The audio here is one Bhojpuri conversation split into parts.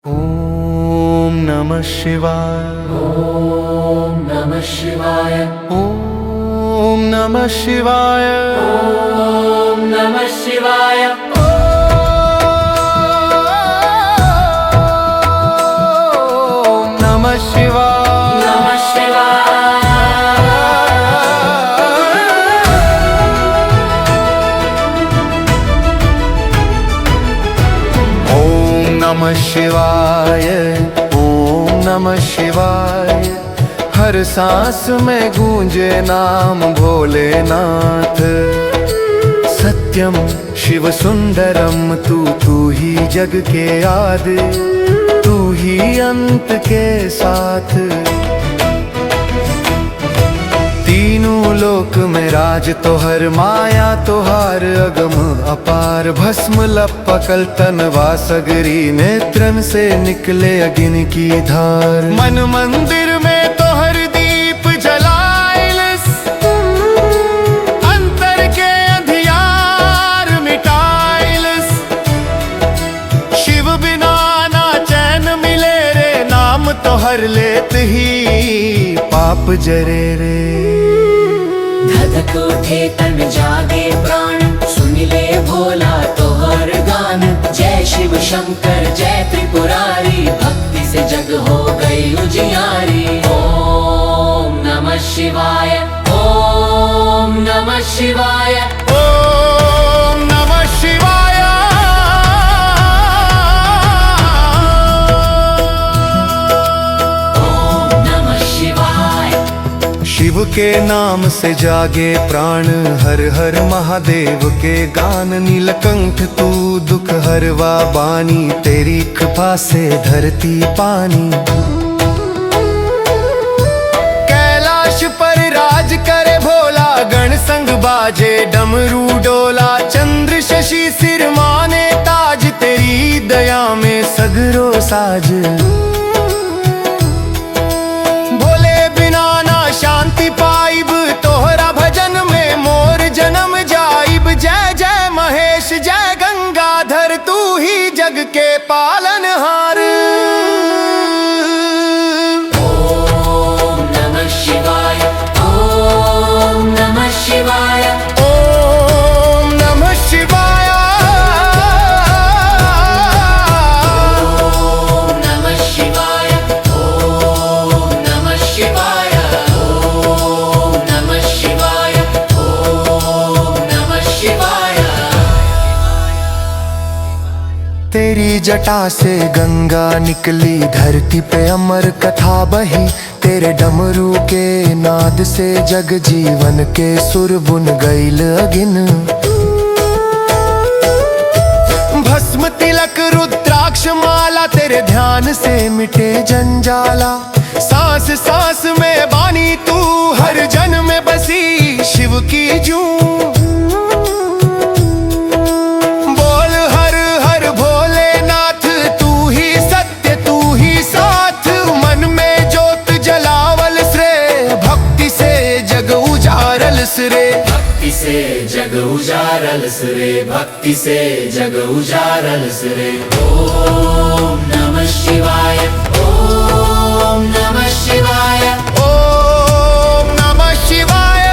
ओम नमः शिवाय। ओम नमः शिवाय। ओम नमः शिवाय। ओम नमः शिवाय। ओम नमः शिवाय। नमः शिवाय। ओम नमः शिवाय। ओम नमः शिवाय। हर सांस में गूंजे नाम भोलेनाथ। सत्यम शिव सुंदरम तू ही जग के आदि, तू ही अंत के साथ। तीनों लोक में राज तोहर, माया तोहार अगम अपार। भस्म लपकल तनवा सगरी, नेत्रन से निकले अग्नि की धार। मन मंदिर में तोहर दीप जलाइलस, अंतर के अंधियार मिटाइलस। शिव बिना ना चैन मिले रे, नाम तोहर लेत ही पाप जरे रे। धधक उठे तन जागे प्राण, सुन ले भोला तोहर गान। जय शिव शंकर जय त्रिपुरारी, भक्ति से जग हो गई उजियारी। ओम नमः शिवाय। ओम नमः शिवाय। ओम नमः शिवाय। ओम नमः शिवाय। शिव के नाम से जागे प्राण, हर हर महादेव के गान। नीलकंठ तू दुख हरवा बानी, तेरी कृपा से धरती पानी। कैलाश पर राज करे भोला, गण संग बाजे डमरू डोला। चंद्र शशि सिर माने ताज, तेरी दया में सगरो साज। शांति पाइब तोहरा भजन में, मोर जन्म जाइब। जय जय महेश जय गंगाधर, तू ही जग के पालनहार। ओम नमः शिवाय। ओम नमः शिवाय। ओम नमः शिवाय। ओम नमः शिवाय। ओम नमः शिवाय। तेरी जटा से गंगा निकली, धरती पे अमर कथा बही। तेरे डमरू के नाद से जग जीवन के सुर बुन गईल अगिन। भस्म तिलक रुद्राक्ष माला, तेरे ध्यान से मिटे जंजाला। सांस सांस में बानी तू, हर जन में बसी शिव की जूं। भक्ति से जग उजारलस रे, भक्ति से जग उजारलस रे। ओम नमः शिवाय। ओम नमः शिवाय। ओम नमः शिवाय।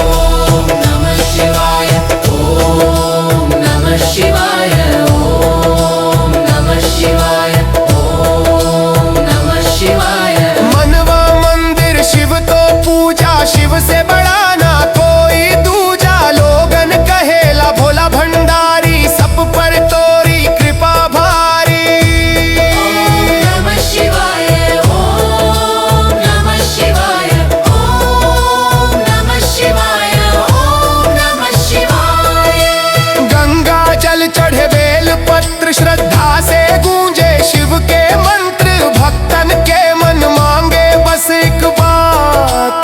ओम नमः शिवाय। ओम नमः शिवाय। ओम नमः शिवाय। ओम नमः शिवाय। शिव तो पूजा, शिव से बड़ा ना कोई दूजा। लोगन कहेला भोला भंडारी, सब पर तोरी कृपा भारी। ओम नमः शिवाय। ओम नमः शिवाय। ओम नमः शिवाय। ओम नमः शिवाय। गंगा जल चढ़े बेल पत्र, श्रद्धा से गूंजे शिव के मंत्र। भक्तन के मन मांगे बस एक बात,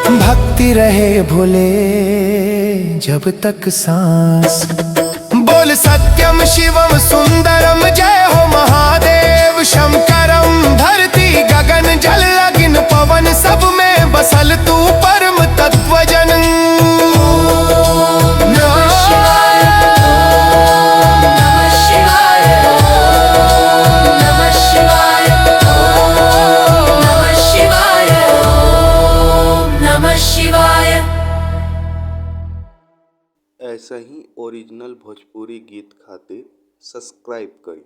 भक्ति रहे भोले जब तक सांस। बोल सत्यम शिवम सुंदरम, जय हो महादेव शंकरम। धरती गगन जल अग्नि पवन, सब में बसल तू परम तत्वजन। ओम नमः शिवाय। ऐसा ही ओरिजिनल भोजपुरी गीत खातिर सब्सक्राइब करी।